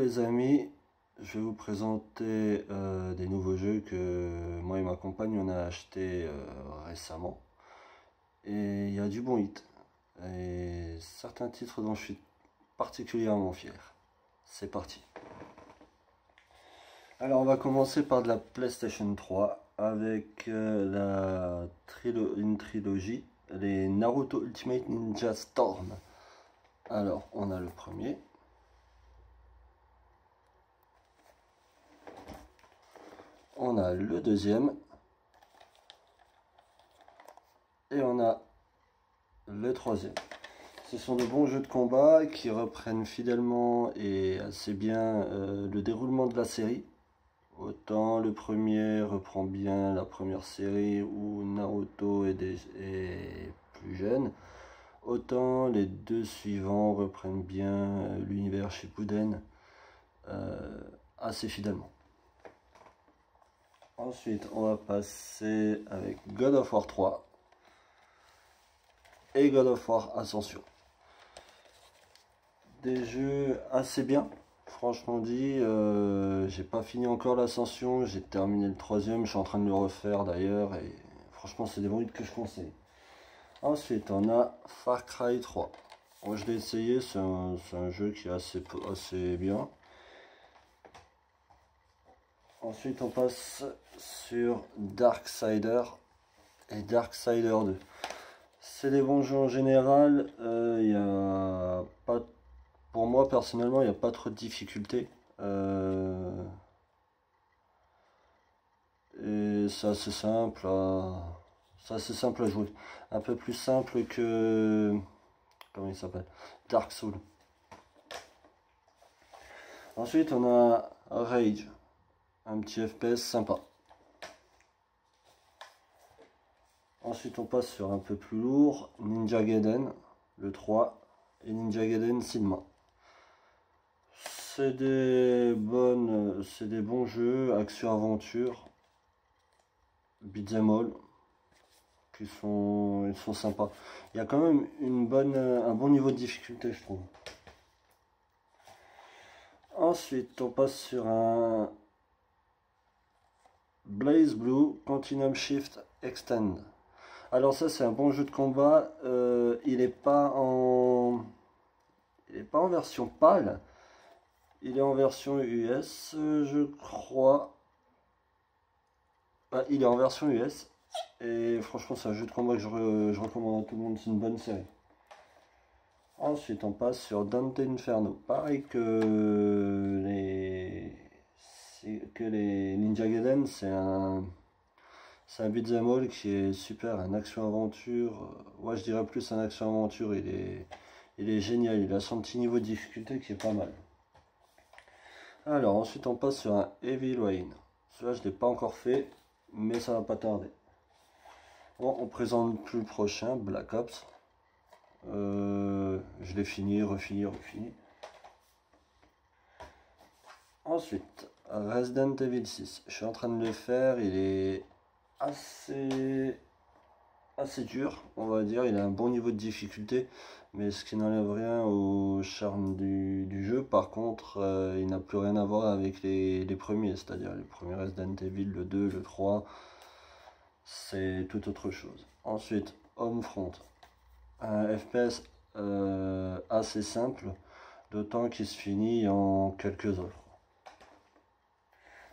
les amis, je vais vous présenter des nouveaux jeux que moi et ma compagne on a acheté récemment. Et il y a du bon hit. Et certains titres dont je suis particulièrement fier. C'est parti. Alors on va commencer par de la PlayStation 3 avec une trilogie, les Naruto Ultimate Ninja Storm. Alors on a le premier. On a le deuxième. Et on a le troisième. Ce sont de bons jeux de combat qui reprennent fidèlement et assez bien le déroulement de la série. Autant le premier reprend bien la première série où Naruto est plus jeune. Autant les deux suivants reprennent bien l'univers Shippuden assez fidèlement. Ensuite, on va passer avec God of War 3 et God of War Ascension. Des jeux assez bien, franchement dit. J'ai pas fini encore l'Ascension, j'ai terminé le troisième, je suis en train de le refaire d'ailleurs. Et franchement, c'est des bons hits que je conseille. Ensuite, on a Far Cry 3. Moi, je l'ai essayé, c'est un jeu qui est assez bien. Ensuite, on passe sur Darksider et Darksider 2. C'est des bons jeux en général. Pour moi, personnellement, il n'y a pas trop de difficultés. Et c'est assez simple à jouer. Un peu plus simple que... Comment il s'appelle? Dark Souls. Ensuite, on a Rage. Un petit FPS sympa. Ensuite, on passe sur un peu plus lourd. Ninja Gaiden, le 3. Et Ninja Gaiden Sigma. C'est des bons jeux, action-aventure, beat'em all, ils sont sympas. Il y a quand même un bon niveau de difficulté, je trouve. Ensuite, on passe sur un Blaze Blue Continuum Shift Extend. Alors ça, c'est un bon jeu de combat. Il n'est pas en version PAL. Il est en version US, je crois. Ah, il est en version US. Et franchement, c'est un jeu de combat que je recommande à tout le monde. C'est une bonne série. Ensuite, on passe sur Dante Inferno. Pareil que les Ninja Gaiden, c'est un beat'em all qui est super, un action-aventure. Ouais, je dirais plus un action-aventure. Il est génial. Il a son petit niveau de difficulté qui est pas mal. Alors, ensuite, on passe sur un Evil Wayne. Celui-là, je ne l'ai pas encore fait, mais ça va pas tarder. Bon, on présente plus le prochain, Black Ops. Je l'ai fini, refini. Ensuite, Resident Evil 6. Je suis en train de le faire, il est assez dur, on va dire. Il a un bon niveau de difficulté, mais ce qui n'enlève rien au charme du jeu. Par contre, il n'a plus rien à voir avec les premiers, c'est-à-dire les premiers Resident Evil, le 2, le 3. C'est tout autre chose. Ensuite, Homefront. Un FPS assez simple, d'autant qu'il se finit en quelques heures.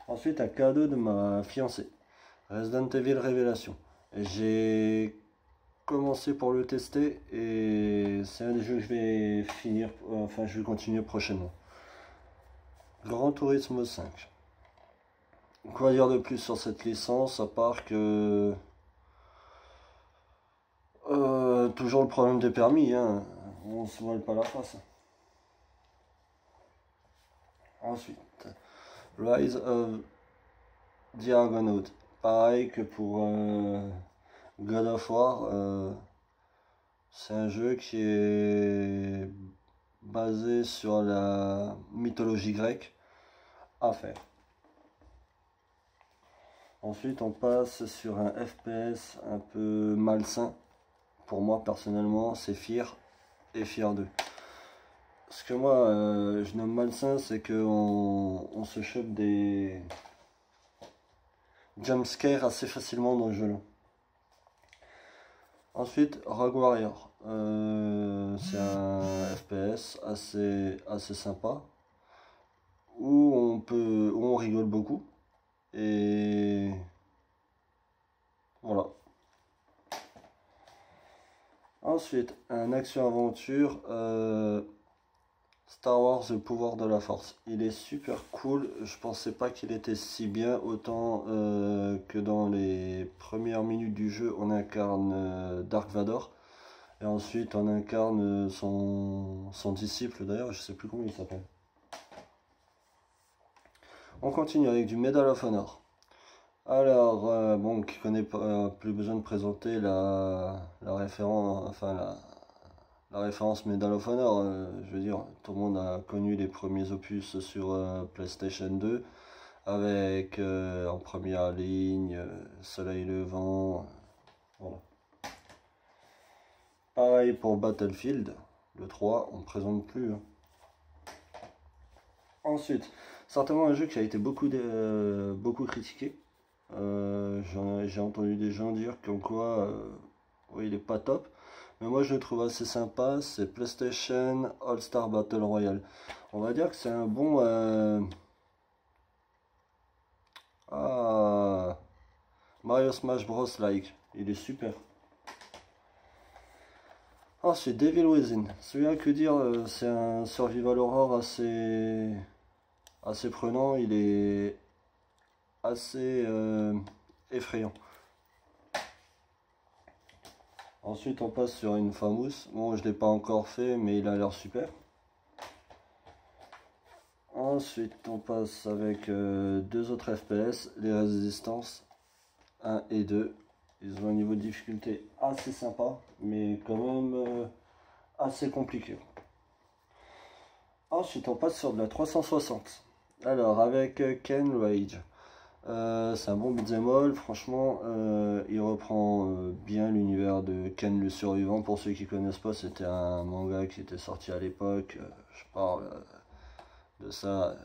Ensuite, un cadeau de ma fiancée, Resident Evil Révélation. J'ai commencé pour le tester et c'est un des jeux que je vais finir, enfin je vais continuer prochainement. Gran Turismo 5. Quoi dire de plus sur cette licence à part que toujours le problème des permis, hein. On se voile pas la face. Ensuite, Rise of the Argonaut. Pareil que pour God of War, c'est un jeu qui est basé sur la mythologie grecque à faire. Ensuite, on passe sur un FPS un peu malsain. Pour moi, personnellement, c'est Fear et Fear 2. ce que moi je nomme malsain, c'est qu'on se chope des jumpscares assez facilement dans le jeu là. Ensuite, Rogue Warrior. C'est un FPS assez sympa où on rigole beaucoup. Et voilà. Ensuite, un action-aventure Star Wars, le pouvoir de la force. Il est super cool. Je pensais pas qu'il était si bien. Autant que dans les premières minutes du jeu, on incarne Dark Vador. Et ensuite, on incarne son disciple. D'ailleurs, je sais plus comment il s'appelle. On continue avec du Medal of Honor. Alors, bon, qui connaît pas, plus besoin de présenter la référence, enfin la référence Medal of Honor. Je veux dire, tout le monde a connu les premiers opus sur PlayStation 2 avec en première ligne Soleil Levant. Voilà. Pareil pour Battlefield, le 3, on ne présente plus. Hein. Ensuite, certainement un jeu qui a été beaucoup critiqué. J'ai entendu des gens dire comme quoi oui, il est pas top. Mais moi je le trouve assez sympa. C'est PlayStation All-Star Battle Royale. On va dire que c'est un bon Mario Smash Bros. Like. Il est super. Ensuite, Devil Within. Celui-là, que dire, c'est un survival horror assez prenant. Il est assez effrayant. Ensuite, on passe sur Infamous. Bon, je ne l'ai pas encore fait, mais il a l'air super. Ensuite, on passe avec deux autres FPS, les Résistances 1 et 2. Ils ont un niveau de difficulté assez sympa, mais quand même assez compliqué. Ensuite, on passe sur de la 360. Alors, avec Ken Rage. C'est un bon beat'em all, franchement, il reprend bien l'univers de Ken le Survivant. Pour ceux qui connaissent pas, c'était un manga qui était sorti à l'époque, je parle de ça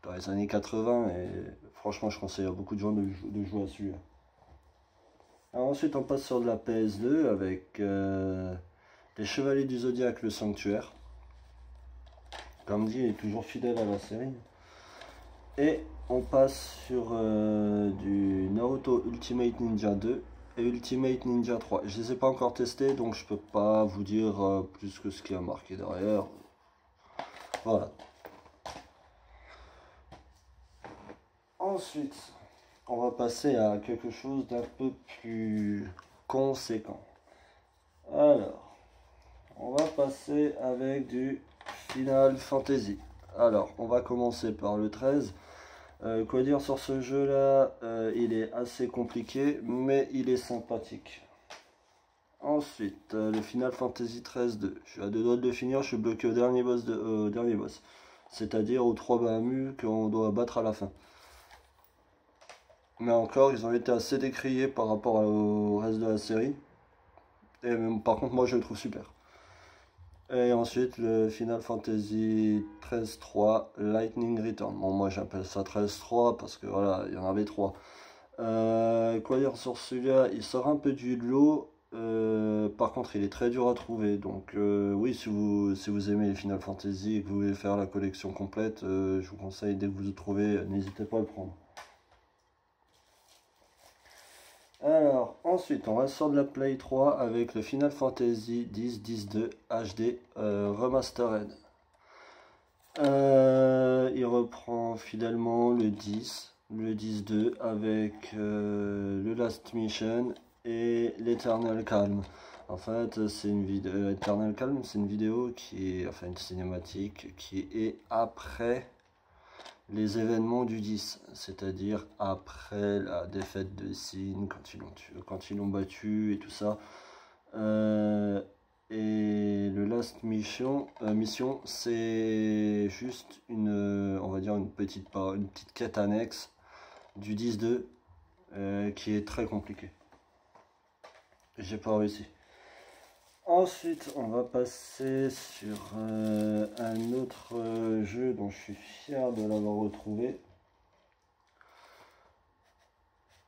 dans les années 80, et franchement je conseille à beaucoup de gens de jouer à celui-là. Ensuite on passe sur de la PS2 avec les Chevaliers du Zodiaque, le Sanctuaire. Comme dit, il est toujours fidèle à la série. Et on passe sur du Naruto Ultimate Ninja 2 et Ultimate Ninja 3. Je les ai pas encore testés, donc je peux pas vous dire plus que ce qui a marqué derrière. Voilà. Ensuite, on va passer à quelque chose d'un peu plus conséquent. Alors, on va passer avec du Final Fantasy. Alors, on va commencer par le 13. Quoi dire sur ce jeu là, il est assez compliqué mais il est sympathique. Ensuite le Final Fantasy 13-2, je suis à deux doigts de le finir, je suis bloqué au dernier boss, c'est-à-dire aux 3 Bahamut qu'on doit battre à la fin. Mais encore, ils ont été assez décriés par rapport au reste de la série, et même, par contre moi je le trouve super. Et ensuite le Final Fantasy 13-3 Lightning Return. Bon, moi j'appelle ça 13-3 parce que voilà, il y en avait 3. Quoi dire sur celui-là, il sort un peu du lot. Par contre, il est très dur à trouver. Donc, oui, si vous aimez les Final Fantasy et que vous voulez faire la collection complète, je vous conseille, dès que vous le trouvez, n'hésitez pas à le prendre. Alors, ensuite, on reste sur de la Play 3 avec le Final Fantasy X-10-2 HD Remastered. Il reprend fidèlement le 10-2 avec le Last Mission et l'Eternal Calm. En fait, c'est une vidéo, Eternal Calm, c'est une vidéo qui est, enfin une cinématique qui est après les événements du 10, c'est-à-dire après la défaite de Sin, quand ils l'ont battu et tout ça. Et le Last Mission, c'est juste on va dire une petite quête annexe du 10-2 qui est très compliquée. J'ai pas réussi. Ensuite, on va passer sur un autre jeu dont je suis fier de l'avoir retrouvé.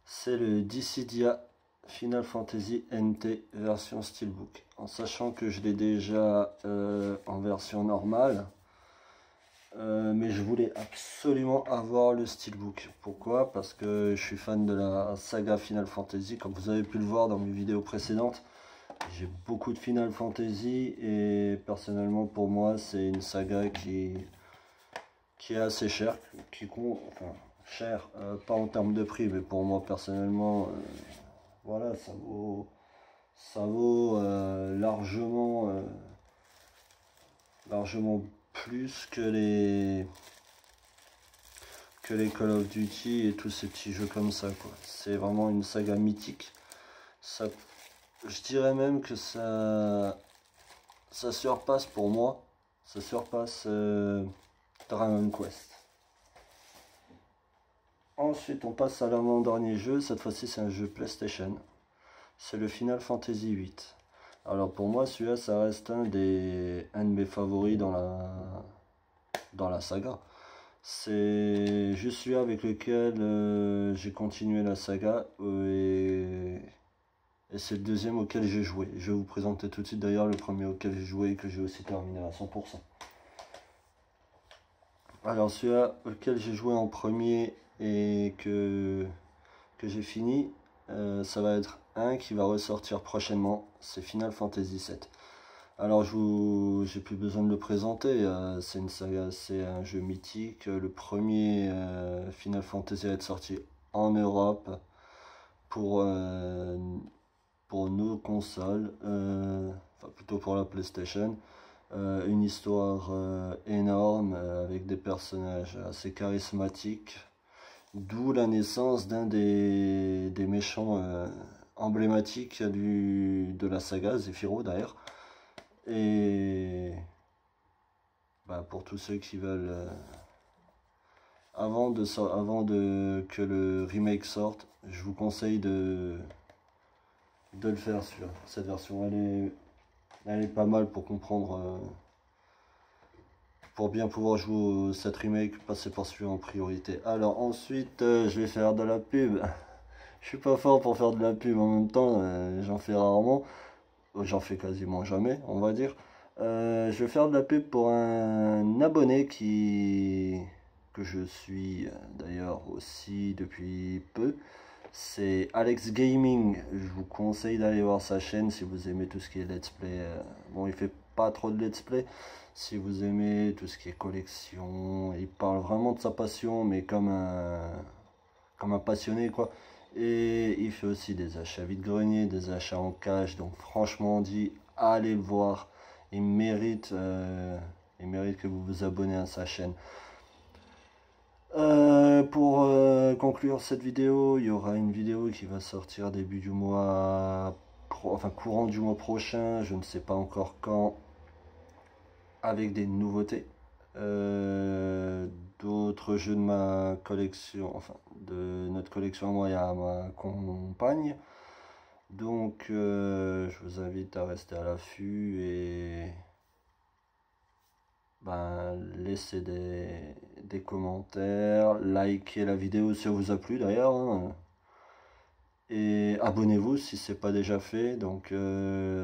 C'est le Dissidia Final Fantasy NT version Steelbook. En sachant que je l'ai déjà en version normale. Mais je voulais absolument avoir le Steelbook. Pourquoi? Parce que je suis fan de la saga Final Fantasy. Comme vous avez pu le voir dans mes vidéos précédentes, j'ai beaucoup de Final Fantasy et personnellement pour moi c'est une saga qui est assez chère, enfin cher, pas en termes de prix, mais pour moi personnellement, voilà, ça vaut largement plus que les Call of Duty et tous ces petits jeux comme ça, quoi. C'est vraiment une saga mythique. Ça, je dirais même que ça surpasse pour moi, ça surpasse Dragon Quest. Ensuite, on passe à l'avant-dernier jeu. Cette fois-ci, c'est un jeu PlayStation. C'est le Final Fantasy VIII. Alors pour moi, celui-là, ça reste un de mes favoris dans la saga. C'est juste celui avec lequel j'ai continué la saga et c'est le deuxième auquel j'ai joué. Je vais vous présenter tout de suite d'ailleurs le premier auquel j'ai joué et que j'ai aussi terminé à 100%. Alors celui-là auquel j'ai joué en premier et que j'ai fini, ça va être un qui va ressortir prochainement, c'est Final Fantasy VII. Alors j'ai plus besoin de le présenter, c'est une saga, c'est un jeu mythique, le premier Final Fantasy à être sorti en Europe pour nos consoles, enfin plutôt pour la PlayStation. Une histoire énorme avec des personnages assez charismatiques, d'où la naissance d'un des méchants emblématiques de la saga, Zephyro d'ailleurs. Et bah, pour tous ceux qui veulent, avant que le remake sorte, je vous conseille de le faire sur cette version. Elle est pas mal pour comprendre, pour bien pouvoir jouer cette remake, passer par celui en priorité. Alors ensuite, je vais faire de la pub. Je suis pas fort pour faire de la pub en même temps, j'en fais rarement. J'en fais quasiment jamais, on va dire. Je vais faire de la pub pour un abonné que je suis d'ailleurs aussi depuis peu. C'est Alex Gaming. Je vous conseille d'aller voir sa chaîne si vous aimez tout ce qui est let's play. Bon, il fait pas trop de let's play. Si vous aimez tout ce qui est collection, il parle vraiment de sa passion, mais comme un passionné, quoi. Et il fait aussi des achats vide-grenier, des achats en cash. Donc franchement, on dit allez le voir. Il mérite que vous vous abonnez à sa chaîne. Pour conclure cette vidéo, il y aura une vidéo qui va sortir début du mois, enfin courant du mois prochain, je ne sais pas encore quand, avec des nouveautés. D'autres jeux de ma collection, enfin de notre collection à moi et à ma compagne. Donc je vous invite à rester à l'affût et laissez des commentaires, likez la vidéo si elle vous a plu d'ailleurs, hein. Et abonnez-vous si ce n'est pas déjà fait. Donc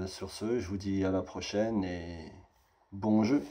sur ce, je vous dis à la prochaine et bon jeu.